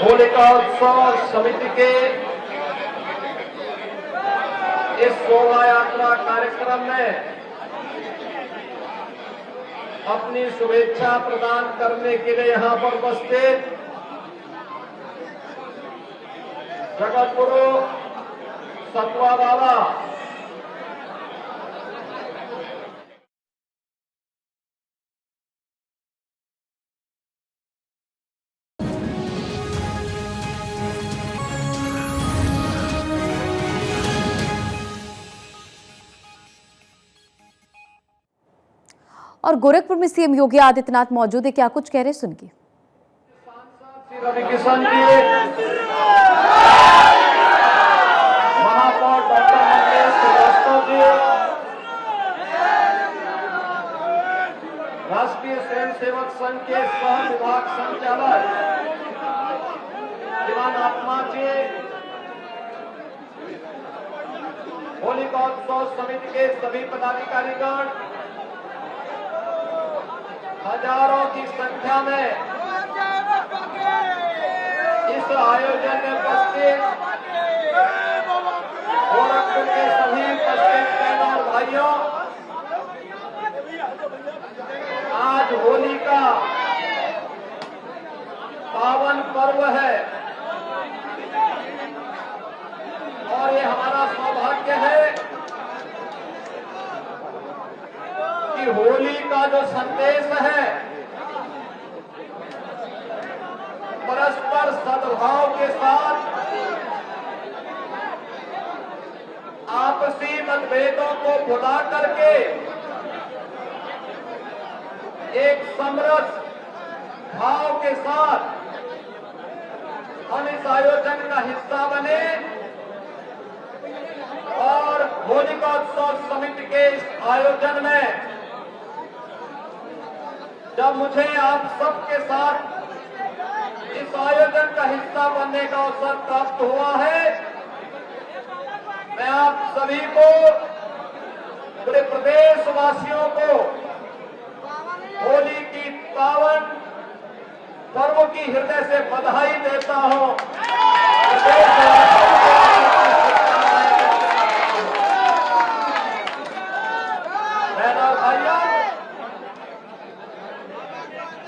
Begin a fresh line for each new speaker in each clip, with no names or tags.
होलिका उत्सव समिति के इस शोभा यात्रा कार्यक्रम में अपनी शुभेच्छा प्रदान करने के लिए यहां पर उपस्थित जगत गुरु सतवा बाबा
और गोरखपुर में सीएम योगी आदित्यनाथ मौजूद है, क्या कुछ कह रहे सुनिए।
सांसद रवि किशन जी, महापौर डॉक्टर मंगेश श्रीवास्तव जी, राष्ट्रीय स्वयंसेवक संघ के सह विभाग संचालक दिवानात्मा जी, होलिका उत्सव समिति के सभी पदाधिकारीगण, हजारों की संख्या में इस आयोजन में उपस्थित गोरखपुर के सभी उपस्थित बहनों और भाइयों, आज होली का पावन पर्व है और ये हमारा सौभाग्य है कि होली का जो संदेश है परस्पर सद्भाव के साथ आपसी मतभेदों को भुला करके एक समरस भाव के साथ हम इस आयोजन का हिस्सा बने और होलिका उत्सव समिति के इस आयोजन में जब मुझे आप सबके साथ इस आयोजन का हिस्सा बनने का अवसर प्राप्त हुआ है, मैं आप सभी को, पूरे प्रदेशवासियों को होली की पावन पर्व की हृदय से बधाई देता हूं।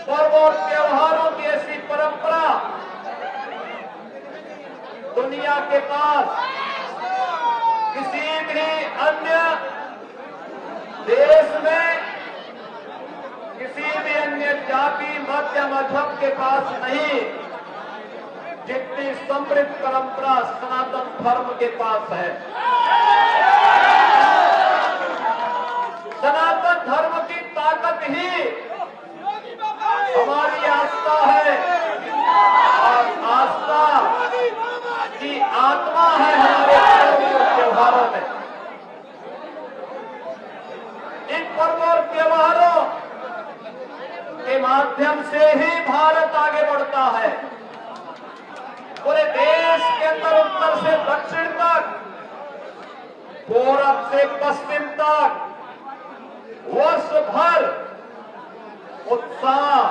पर्व और त्योहारों की ऐसी परंपरा दुनिया के पास किसी भी अन्य देश में, किसी भी अन्य जाति मत या मजहब के पास नहीं, जितनी समृद्ध परंपरा सनातन धर्म के पास है। सनातन धर्म की ताकत ही हमारी आस्था है और आस्था की आत्मा है हमारे पर्व और त्योहारों में। इन पर्व और त्योहारों के माध्यम से ही भारत आगे बढ़ता है। पूरे देश के अंदर उत्तर से दक्षिण तक, पूरब से पश्चिम तक वर्ष भर उत्साह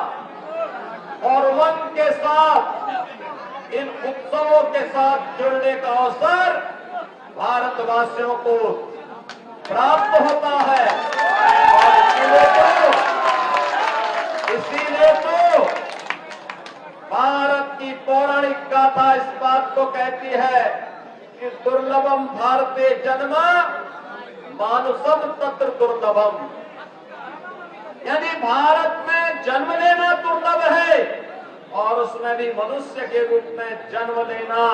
और उमंग के साथ इन उत्सवों के साथ जुड़ने का अवसर भारतवासियों को प्राप्त होता है और इसीलिए तो भारत की पौराणिक गाथा इस बात को कहती है कि दुर्लभम भारते जन्म मानुषम तत्र दुर्लभम, यानी भारत में जन्म लेना दुर्लभ है और उसमें भी मनुष्य के रूप में जन्म लेना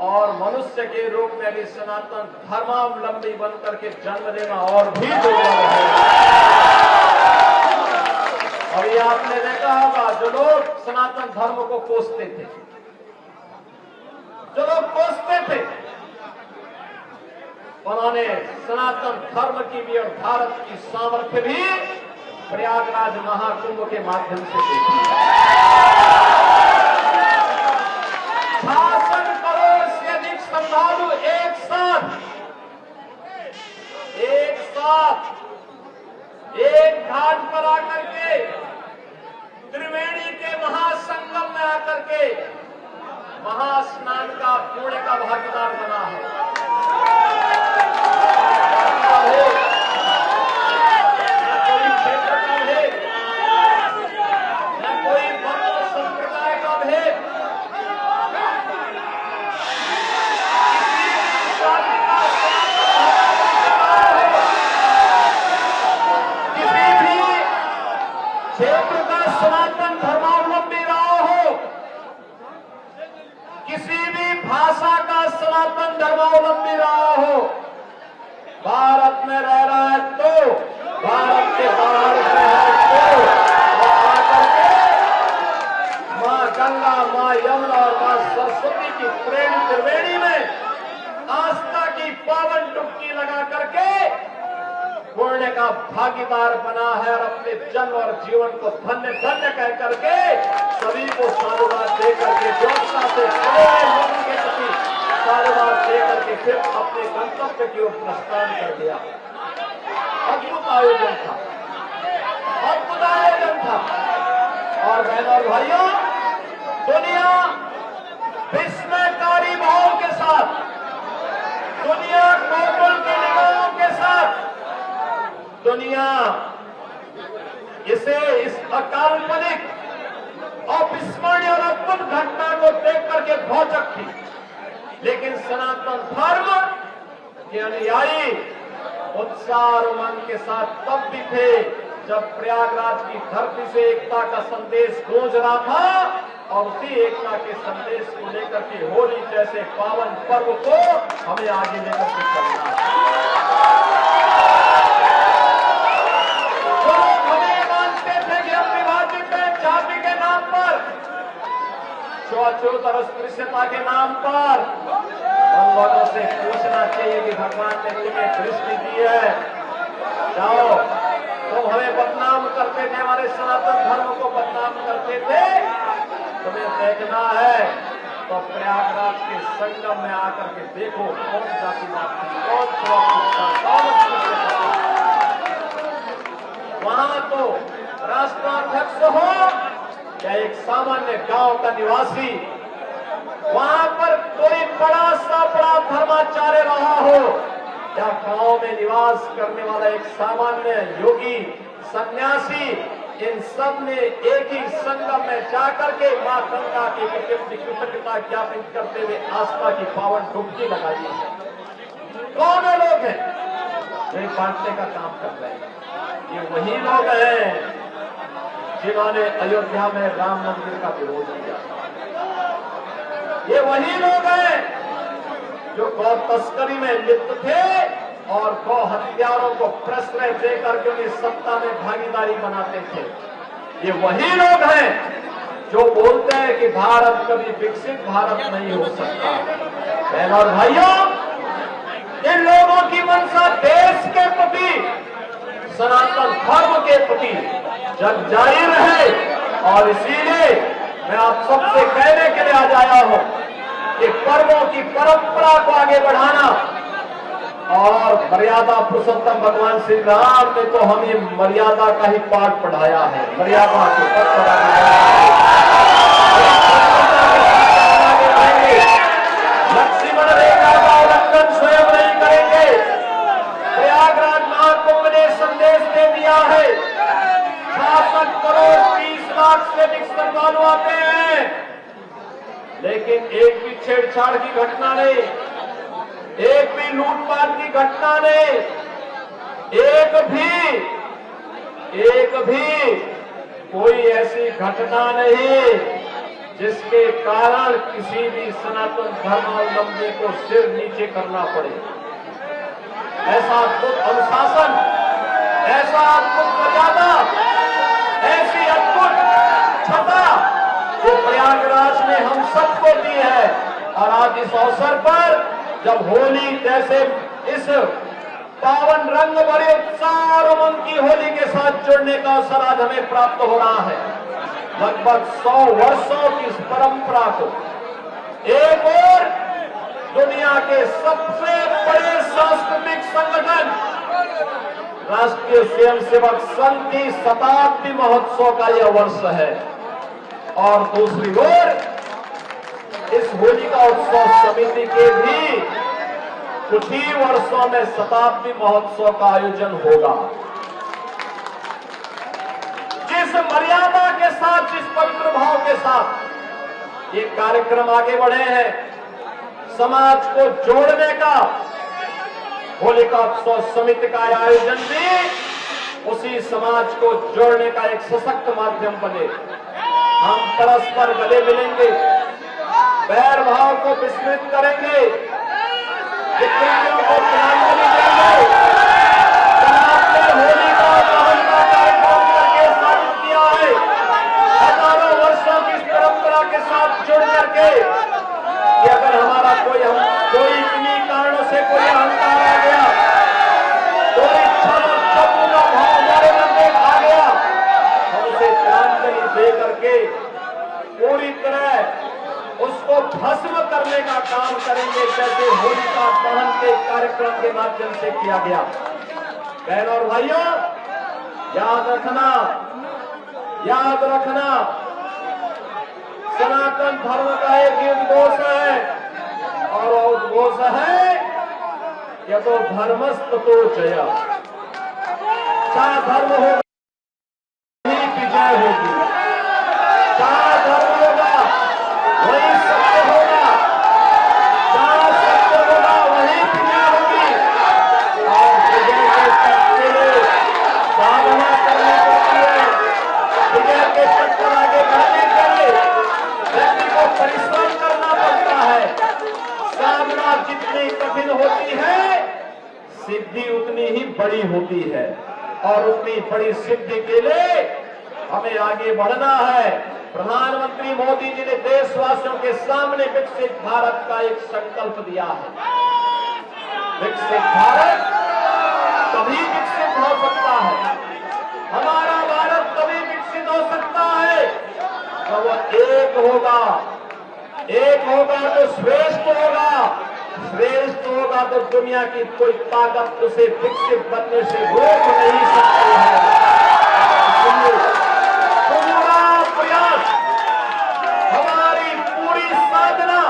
और मनुष्य के रूप में भी सनातन धर्मावलंबी बनकर के जन्म लेना और भी दुर्लभ है। और ये आपने देखा होगा, जो लोग सनातन धर्म को कोसते थे, जो लोग कोसते थे, उन्होंने सनातन धर्म की भी और भारत की सामर्थ्य भी प्रयागराज महाकुंभ के माध्यम से देखी। 66 करोड़ से अधिक श्रद्धालु एक साथ एक घाट पर आकर के त्रिवेणी के महासंगम में आकर के महास्नान का पुण्य का भागीदार बना है। न कोई क्षेत्र का भेद, न कोई वर्ण संप्रदाय का भेद, किसी भी क्षेत्र का सनातन धर्मावलंबी रहा हो, किसी भी भाषा का सनातन धर्मावलंबी रहा हो, भारत में रह रहा है तो, भारत के बाहर है तो, आकर के मां गंगा, मां यमुना और मां सरस्वती की प्रेम त्रिवेणी में आस्था की पावन डुबकी लगा करके पुण्य का भागीदार बना है और अपने जन्म और जीवन को धन्य धन्य कह करके सभी को साधुवाद दे करके व्यवस्था से लोगों के प्रति साधुवाद दे करके फिर अपने गंतव्य की ओर प्रस्थान कर दिया। अद्भुत आयोजन था, अद्भुत आयोजन था। और बहनों और भाइयों, दुनिया विस्मयकारी भाव के साथ, दुनिया कौतूहल की निगाहों के साथ, दुनिया इसे इस अकाल्पनिक अविस्मरणीय और अद्भुत घटना को देख करके भौचक थी। लेकिन सनातन धर्म के अनुयायी उत्साह और उमंग के साथ तब भी थे जब प्रयागराज की धरती से एकता का संदेश गूंज रहा था और उसी एकता के संदेश को लेकर के होली जैसे पावन पर्व को हमें आगे लेकर के चलना है। छूआछूत और अस्पृश्यता के नाम पर उन लोगों से पूछना चाहिए कि भगवान ने तुम्हें दृष्टि दी है, जाओ तुम हमें बदनाम करते थे, हमारे सनातन धर्म को बदनाम करते थे, तुम्हें देखना है तो प्रयागराज के संगम में आकर के देखो कौन जातिवाद थी, कौन छुआछूत था, कौन अस्पृश्यता थी। वहां तो राष्ट्राध्यक्ष हो या एक सामान्य गांव का निवासी, वहां पर कोई बड़ा सा बड़ा धर्माचार्य रहा हो या गांव में निवास करने वाला एक सामान्य योगी सन्यासी, इन सब ने एक ही संगम में जाकर के मां गंगा की प्रति कृतज्ञता ज्ञापित करते हुए आस्था की पावन डुबकी लगाई है। कौन लोग हैं जो बांटने का काम कर रहे हैं? ये वही लोग हैं जिन्होंने अयोध्या में राम मंदिर का विरोध किया। ये वही लोग हैं जो गौ तस्करी में लिप्त थे और गौ हत्यारों को प्रश्रय देकर के उन्हें सत्ता में भागीदारी बनाते थे। ये वही लोग हैं जो बोलते हैं कि भारत कभी विकसित भारत नहीं हो सकता। बहनों और भाइयों, इन लोगों की मंशा देश के प्रति, सनातन धर्म के प्रति जग जारी रहे और इसीलिए मैं आप सबसे कहने के लिए आज आया हूं कि पर्वों की परंपरा को आगे बढ़ाना और मर्यादा पुरुषोत्तम भगवान श्री राम ने तो हमें मर्यादा का ही पाठ पढ़ाया है, मर्यादा के पद पढ़ाया है। लक्ष्मण रेखा का उल्लंघन स्वयं नहीं करेंगे। प्रयागराज महाकुंभ ने संदेश दे दिया है, 66 करोड़ 30 लाख से अधिक श्रद्धालु आते हैं, लेकिन एक भी छेड़छाड़ की घटना नहीं, एक भी लूटपाट की घटना नहीं, एक भी कोई ऐसी घटना नहीं जिसके कारण किसी भी सनातन धर्मावलंबी को सिर नीचे करना पड़े। ऐसा अद्भुत अनुशासन, ऐसा अद्भुत मर्यादा, ऐसी अद्भुत छटा जो प्रयागराज ने हम सबको दी है। और आज इस अवसर पर जब होली जैसे इस पावन रंग भरे उत्साह और उमंग की होली के साथ जुड़ने का अवसर आज हमें प्राप्त हो रहा है, लगभग 100 वर्षों की इस परंपरा को एक और दुनिया के सबसे बड़े सांस्कृतिक संगठन राष्ट्रीय स्वयंसेवक संघ की शताब्दी महोत्सव का यह वर्ष है, और दूसरी ओर इस होलिका उत्सव समिति के भी कुछ ही वर्षों में शताब्दी महोत्सव का आयोजन होगा। जिस मर्यादा के साथ, जिस पवित्र भाव के साथ ये कार्यक्रम आगे बढ़े हैं, समाज को जोड़ने का होलिका उत्सव समिति का आयोजन भी उसी समाज को जोड़ने का एक सशक्त माध्यम बने। हम परस्पर गले मिलेंगे, बैर भाव को विस्मृत करेंगे, विकृतियों को तिलांजलि देंगे। आपने होलिका दहन का कार्यक्रम करके साबित किया है, हजारों वर्षों की इस परंपरा के साथ जुड़ करके, कि अगर हमारा कोई किन्हीं कारणों से कोई अहंकार आ गया, कोई छल और चपू का भाव हमारे मन में आ गया, हम उसे तिलांजलि दे करके पूरी तरह उसको भस्म करने का काम करेंगे, जैसे होलिका दहन के कार्यक्रम के माध्यम से किया गया। बहनों और भाइयों, याद रखना, सनातन धर्म का एक ही उद्घोष है, और वो उद्घोष है यतो धर्मस्ततो जय। क्या धर्म होगा वही विजय होगी, क्या धर्म होगा वही सत्य होगा, क्या सत्य होगा वही विजय होगी। और विजय के पथ के लिए साधना करनी पड़ती है। विजय के पथ पर आगे बढ़ने के लिए व्यक्ति को परिश्रम करना पड़ता है। साधना जितनी कठिन होती है, सिद्धि उतनी ही बड़ी होती है, और उतनी बड़ी सिद्धि के लिए हमें आगे बढ़ना है। प्रधानमंत्री मोदी जी ने देशवासियों के सामने विकसित भारत का एक संकल्प दिया है। विकसित भारत तभी विकसित हो सकता है, हमारा भारत तभी विकसित हो सकता है तो वो एक होगा तो श्रेष्ठ होगा, श्रेष्ठ होगा तो दुनिया की कोई ताकत उसे विकसित बनने से रोक नहीं सकती है। पूरा प्रयास, हमारी पूरी साधना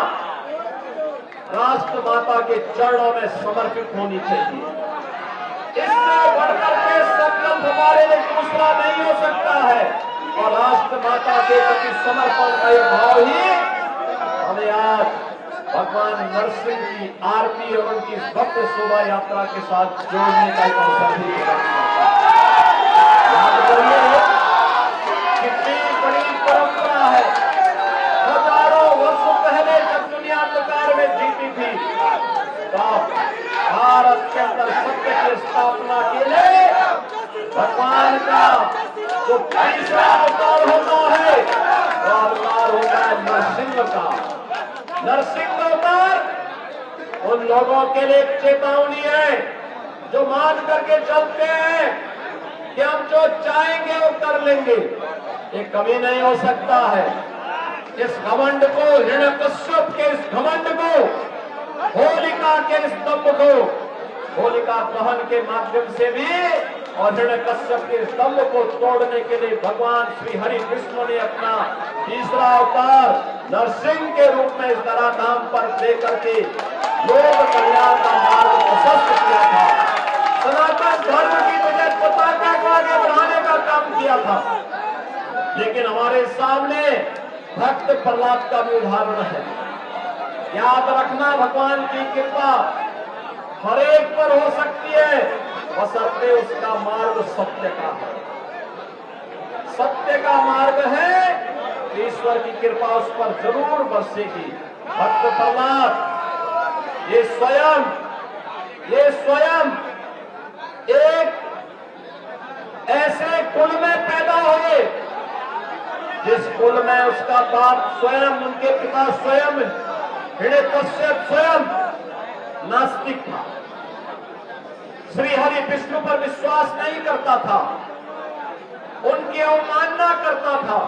राष्ट्र माता के चरणों में समर्पित होनी चाहिए। इससे बढ़कर के संकल्प हमारे लिए दूसरा नहीं हो सकता है, और राष्ट्र माता के प्रति समर्पण का ये भाव ही हमें आज भगवान नरसिंह की आरती और उनकी भव्य शोभा यात्रा के साथ जोड़ने का एक अवसर भी याद करिए, कितनी बड़ी परंपरा है। हजारों वर्षों पहले जब दुनिया अंधकार में जीती थी, तो भारत के अंदर सत्य की स्थापना के लिए भगवान का जो तीसरा अवतार होता है, वो अवतार होता है नरसिंह का। नरसिंह अवतार उन लोगों के लिए चेतावनी है जो मान करके चलते हैं कि हम जो चाहेंगे वो कर लेंगे। ये कभी नहीं हो सकता है। इस घमंड को, हिरण्यकश्यप के इस घमंड को, होलिका के स्तंभ को होलिका दहन के माध्यम से भी और हिरण्यकश्यप के स्तंभ को तोड़ने के लिए भगवान श्री हरि विष्णु ने अपना तीसरा अवतार नरसिंह के रूप में इस धराधाम पर लेकर के लोक कल्याण का मार्ग प्रशस्त किया था। सनातन धर्म की वजह पताका को आगे बढ़ाने का काम किया था। लेकिन हमारे सामने भक्त प्रहलाद का भी उदाहरण है। याद रखना, भगवान की कृपा हर एक पर हो सकती है, बशर्ते उसका मार्ग सत्य का है। सत्य का मार्ग है, ईश्वर की कृपा उस पर जरूर बरसेगी। भक्त प्रहलाद ये स्वयं एक ऐसे कुल में पैदा हुए जिस कुल में उसका बाप स्वयं, उनके पिता स्वयं, हिरण्यकश्यप स्वयं नास्तिक था, श्री हरि विष्णु पर विश्वास नहीं करता था, उनकी अवमानना करता था।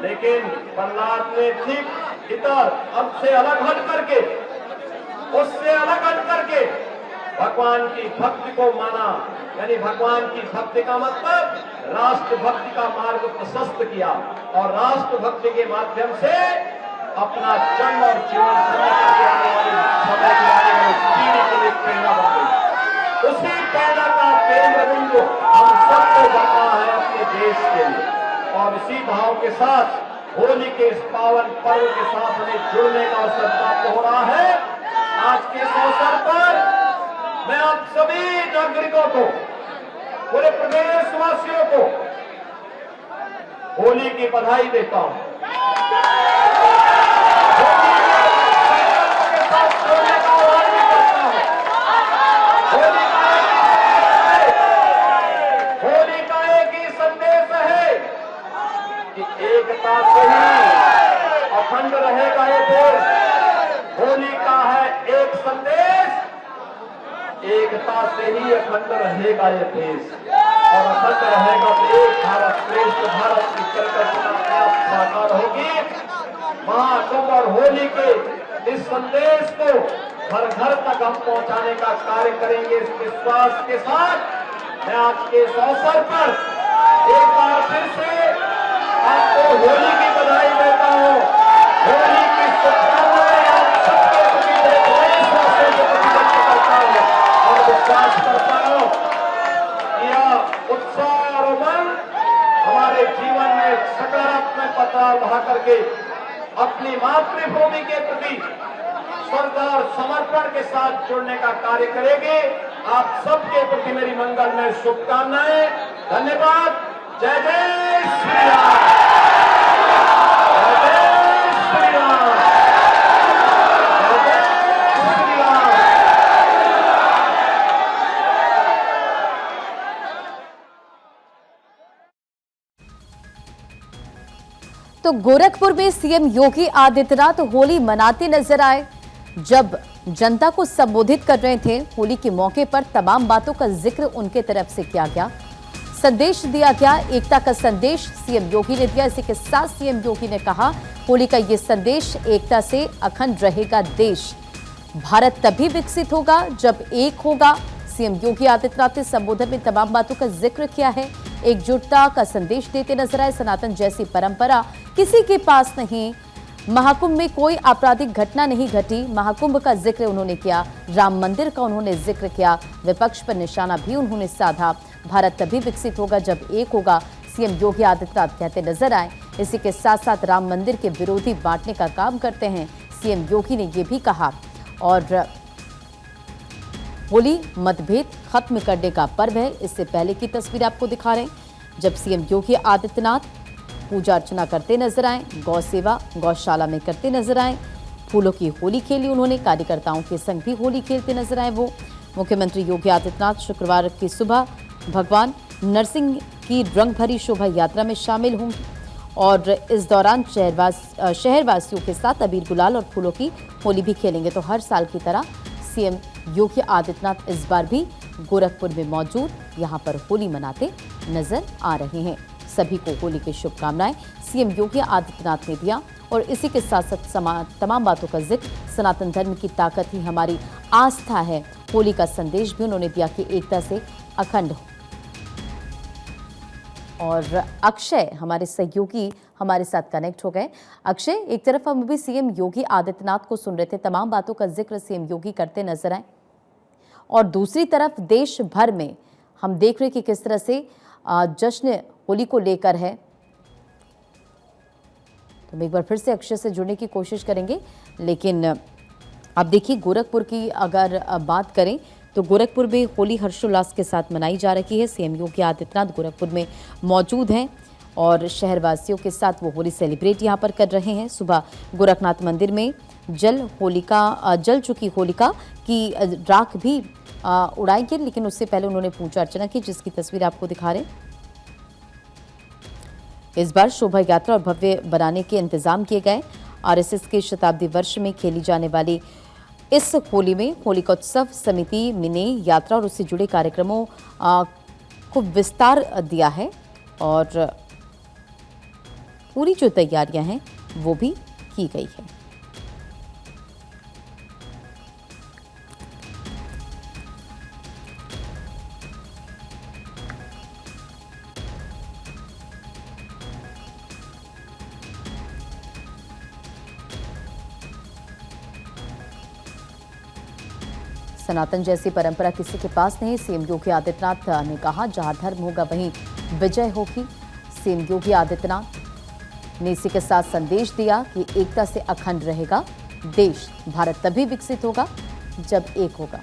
लेकिन प्रहलाद ने ठीक इतर अब से अलग हट करके, उससे अलग हट करके भगवान की भक्ति को माना। यानी भगवान की भक्ति का मतलब राष्ट्र भक्ति का मार्ग प्रशस्त किया, और राष्ट्र भक्ति के माध्यम से अपना जन्म और जीवन समय करके आने वाली समय के बारे में उस पीढ़ी के लिए प्रेरणा बन गई। उसी प्रेरणा का केंद्र बिंदु हम सबको बनना है अपने देश के लिए। और इसी भाव के साथ होली के इस पावन पर्व के साथ हमें जुड़ने का अवसर प्राप्त हो रहा है। आज के इस अवसर पर मैं आप सभी नागरिकों को, पूरे प्रदेशवासियों को होली की बधाई देता हूं। होली के साथ जोड़ने का आह्वान भी करता हूं। होली का एक ही संदेश है कि एकता से ही अखंड रहेगा ये देश। होली का है एक संदेश, एकता से ही अखंड रहेगा ये देश और अखंड रहेगा तो एक भारत श्रेष्ठ भारत की कल्पना साकार होगी। महाकुंभ और होली के इस संदेश को घर घर तक हम पहुंचाने का कार्य करेंगे। इस विश्वास के साथ मैं आज के इस अवसर पर एक बार फिर से आपको होली की बधाई देता हूं। होली की शुभकामनाएं आप सबके प्रति देशवासियों के प्रति व्यक्त करता हूं और विश्वास करता हूं कि यह उत्साह और उमंग हमारे जीवन में सकारात्मक बदलाव ला करके अपनी मातृभूमि के प्रति श्रद्धा और समर्पण के साथ जुड़ने का कार्य करेंगे। आप सबके प्रति मेरी मंगलमय शुभकामनाएं। धन्यवाद। जय जय श्री राम। जय जय श्री राम। जय जय श्री राम।
तो गोरखपुर में सीएम योगी आदित्यनाथ होली मनाते नजर आए। जब जनता को संबोधित कर रहे थे, होली के मौके पर तमाम बातों का जिक्र उनके तरफ से किया गया, संदेश दिया गया। एकता का संदेश सीएम योगी ने दिया। इसी के साथ सीएम योगी ने कहा, होली का ये संदेश, एकता से अखंड रहेगा देश। भारत तभी विकसित होगा जब एक होगा। सीएम योगी आदित्यनाथ ने संबोधन में तमाम बातों का जिक्र किया है। एकजुटता का संदेश देते नजर आए। सनातन जैसी परंपरा किसी के पास नहीं। महाकुंभ में कोई आपराधिक घटना नहीं घटी। महाकुंभ का जिक्र उन्होंने किया। राम मंदिर का उन्होंने जिक्र किया। विपक्ष पर निशाना भी उन्होंने साधा। भारत तभी विकसित होगा जब एक होगा, सीएम योगी आदित्यनाथ कहते नजर आए। इसी के साथ साथ राम मंदिर के विरोधी बांटने का काम करते हैं, सीएम योगी ने यह भी कहा। और होली मतभेद खत्म करने का पर्व है। इससे पहले की तस्वीर आपको दिखा रहे हैं जब सीएम योगी आदित्यनाथ पूजा अर्चना करते नजर आए, गौ सेवा गौशाला में करते नजर आए, फूलों की होली खेली उन्होंने, कार्यकर्ताओं के संग भी होली खेलते नजर आए वो। मुख्यमंत्री योगी आदित्यनाथ शुक्रवार की सुबह भगवान नरसिंह की रंग भरी शोभा यात्रा में शामिल होंगे और इस दौरान शहरवासियों के साथ अबीर गुलाल और फूलों की होली भी खेलेंगे। तो हर साल की तरह सीएम योगी आदित्यनाथ इस बार भी गोरखपुर में मौजूद यहां पर होली मनाते नजर आ रहे हैं। सभी को होली की शुभकामनाएं सीएम योगी आदित्यनाथ ने दिया। और इसी के साथ साथ तमाम बातों का जिक्र, सनातन धर्म की ताकत ही हमारी आस्था है। होली का संदेश भी उन्होंने दिया कि एकता से अखंड। और अक्षय हमारे सहयोगी हमारे साथ कनेक्ट हो गए। अक्षय, एक तरफ हम अभी सीएम योगी आदित्यनाथ को सुन रहे थे, तमाम बातों का जिक्र सीएम योगी करते नजर आए, और दूसरी तरफ देश भर में हम देख रहे कि किस तरह से जश्न होली को लेकर है। तो हम एक बार फिर से अक्षय से जुड़ने की कोशिश करेंगे, लेकिन अब देखिए गोरखपुर की अगर बात करें तो गोरखपुर में होली हर्षोल्लास के साथ मनाई जा रही है। सीएम योगी आदित्यनाथ गोरखपुर में मौजूद हैं और शहरवासियों के साथ वो होली सेलिब्रेट यहां पर कर रहे हैं। सुबह गोरखनाथ मंदिर में जल चुकी होलिका की राख भी उड़ाएंगे, लेकिन उससे पहले उन्होंने पूजा अर्चना की, जिसकी तस्वीर आपको दिखा रहे हैं। इस बार शोभा यात्रा और भव्य बनाने के इंतजाम किए गए। आरएसएस के शताब्दी वर्ष में खेली जाने वाली इस होली में होलिकोत्सव समिति ने यात्रा और उससे जुड़े कार्यक्रमों को विस्तार दिया है और पूरी जो तैयारियां हैं वो भी की गई है। सनातन जैसी परंपरा किसी के पास नहीं। सीएम योगी आदित्यनाथ ने कहा, जहां धर्म होगा वहीं विजय होगी। सीएम योगी आदित्यनाथ ने इसी के साथ संदेश दिया कि एकता से अखंड रहेगा देश। भारत तभी विकसित होगा जब एक होगा।